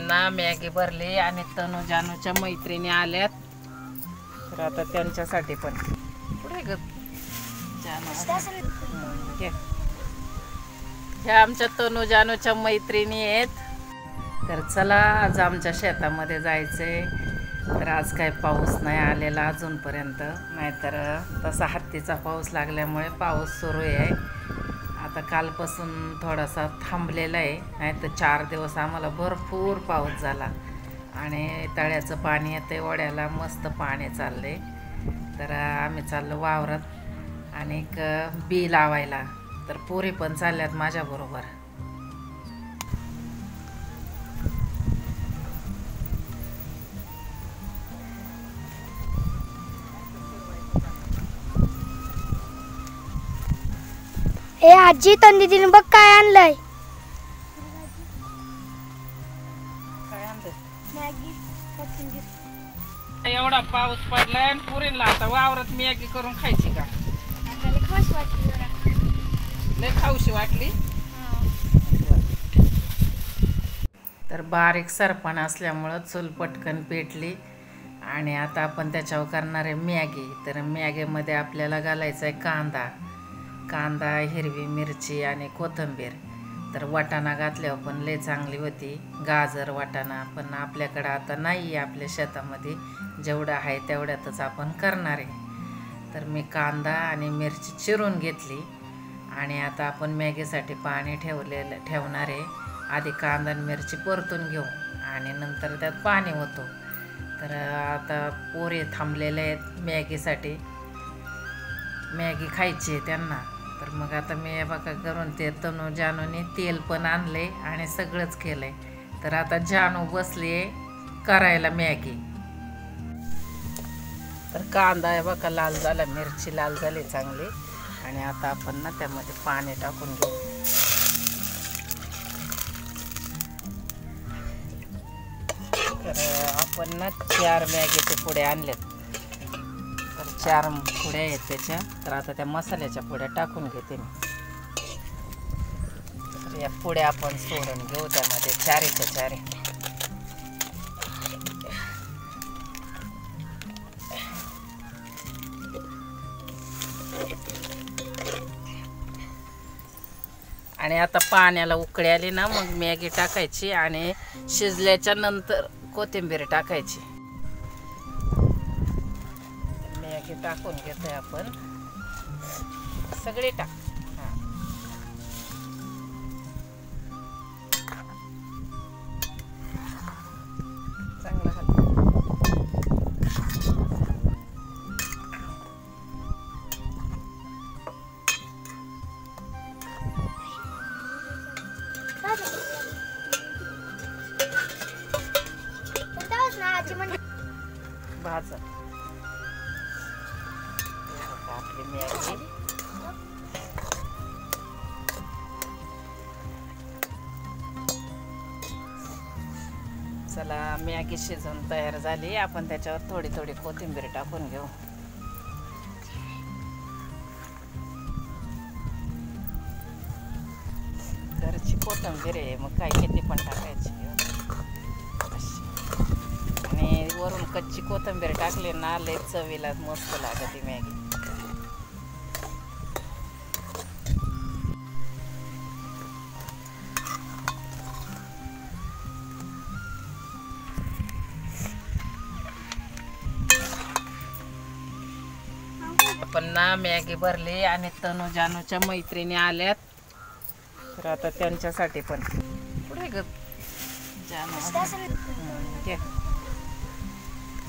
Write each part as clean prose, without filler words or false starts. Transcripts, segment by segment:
ना मॅगी भरली आणि तनू जानूच्या मैत्रिणी आल्यात, तर आता त्यांच्यासाठी पण पुढे ग ह्या आमच्या तनू जानूच्या मैत्रिणी आहेत. तर चला आज आमच्या शेतामध्ये जायचंय. तर आज काय पाऊस नाही आलेला अजूनपर्यंत, नाहीतर तसा हत्तीचा पाऊस लागल्यामुळे पाऊस सुरू आहे. आता कालपासून थोडासा थांबलेला आहे, नाहीतर 4 दिवस आम्हाला भरपूर पाऊस झाला आणि तळ्याचं पाणी येते, ओढ्याला मस्त पाणी चालले. तर आम्ही चाललो वावरात आणि बी लावायला. तर पोरी पण चालल्यात माझ्याबरोबर. ए आजी तंदीदीने बघ काय आणलंय. एवढा पाऊस पडलाय आणि पुरीला आता वावरात मॅगी करून खायची का? लय खाऊशी वाटली. तर बारीक सरपण असल्यामुळं चूल पटकन पेटली आणि आता आपण त्याच्यावर करणार आहे मॅगी. तर मॅगीमध्ये आपल्याला घालायचा आहे कांदा, हिरवी मिरची आणि कोथिंबीर. तर वाटाणा घातल्यावर पण लय चांगली होती, गाजर वाटाणा. पण आपल्याकडं आता नाही आहे आपल्या शेतामध्ये, जेवढं आहे तेवढ्यातच आपण करणार आहे. तर मी कांदा आणि मिरची चिरून घेतली आणि आता आपण मॅगीसाठी पाणी ठेवणार आहे. आधी कांदा आणि मिरची परतून घेऊ आणि नंतर त्यात पाणी होतो. तर आता पोरे थांबलेले आहेत मॅगीसाठी, मॅगी खायची आहे त्यांना. तर मग आता मी बघा करून ते तनू जानूने तेल पण आणले आणि सगळंच केलंय. तर आता जानू बसली आहे करायला मॅगी. तर कांदा आहे बघा लाल झाला, मिरची लाल झाली चांगली आणि आता आपण ना त्यामध्ये पाणी टाकून घेऊ. तर आपण ना 4 मॅगीचे पुढे आणलेत. तर 4 पुड्या आहेत त्याच्या. तर आता त्या मसाल्याच्या पुड्या टाकून घेते मी. तर या पुड्या आपण सोडून घेऊ त्यामध्ये 4च्या 4. आणि आता पाण्याला उकळी आली ना मग मॅगी टाकायची आणि शिजल्याच्या नंतर कोथिंबीर टाकायची. मॅगी टाकून घेतोय आपण, सगळे टाक. चांगला घाल. भाजा आपली मॅगी. चला मॅगी शिजून तयार झाली. आपण त्याच्यावर थोडी थोडी कोथिंबीर टाकून घेऊ. घरची कोथिंबीर आहे मग काय किती पण टाकायची. आणि वरून कच्ची कोथिंबीर टाकली ना लय चवीला मस्त लागते मॅगी. आपण ना मॅगी भरली आणि तनू जानूच्या मैत्रिणी आल्यात. तर आता त्यांच्यासाठी पण पुढे ग जानू.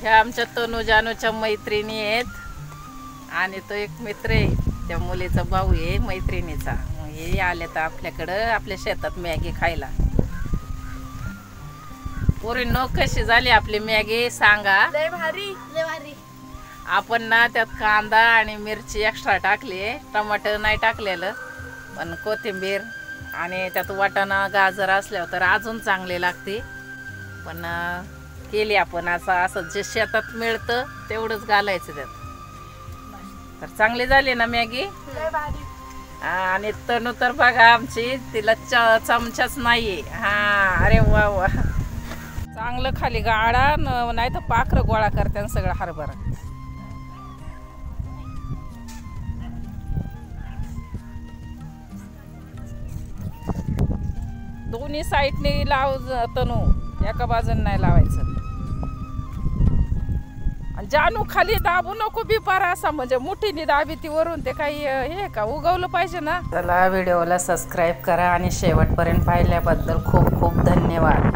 ह्या आमच्या तनू जानूच्या मैत्रिणी आहेत आणि तो एक मित्र आहे, त्या मुलीचा भाऊ आहे मैत्रिणीचा. हे आले तर आपल्याकडं आपल्या शेतात मॅगी खायला. पोरींनो कशी झाली आपली मॅगी सांगा. लय भारी लय भारी. आपण ना त्यात कांदा आणि मिरची एक्स्ट्रा टाकली, टमाटर नाही टाकलेलं, पण कोथिंबीर आणि त्यात वाटाणा गाजर असल्यावर तर अजून चांगले लागते. पण केली आपण असं जे शेतात मिळतं तेवढंच घालायचं त्यात. तर चांगली झाली ना मॅगी. आणि तनू तर बघा आमची, तिला चमचाच नाहीये. हा अरे वा वा. चांगलं खाली गाळा नाही तर पाखरं गोळा करते सगळं हरभरा. दोन्ही साईडने लाव तनू, एका बाजून नाही लावायचं. आणि जानू खाली दाबू नको बिपारा असा, म्हणजे मुठीने दाबी ती वरून, ते काही हे का उगवलं पाहिजे ना. चला व्हिडिओला सबस्क्राईब करा आणि शेवटपर्यंत पाहिल्याबद्दल खूप खूप धन्यवाद.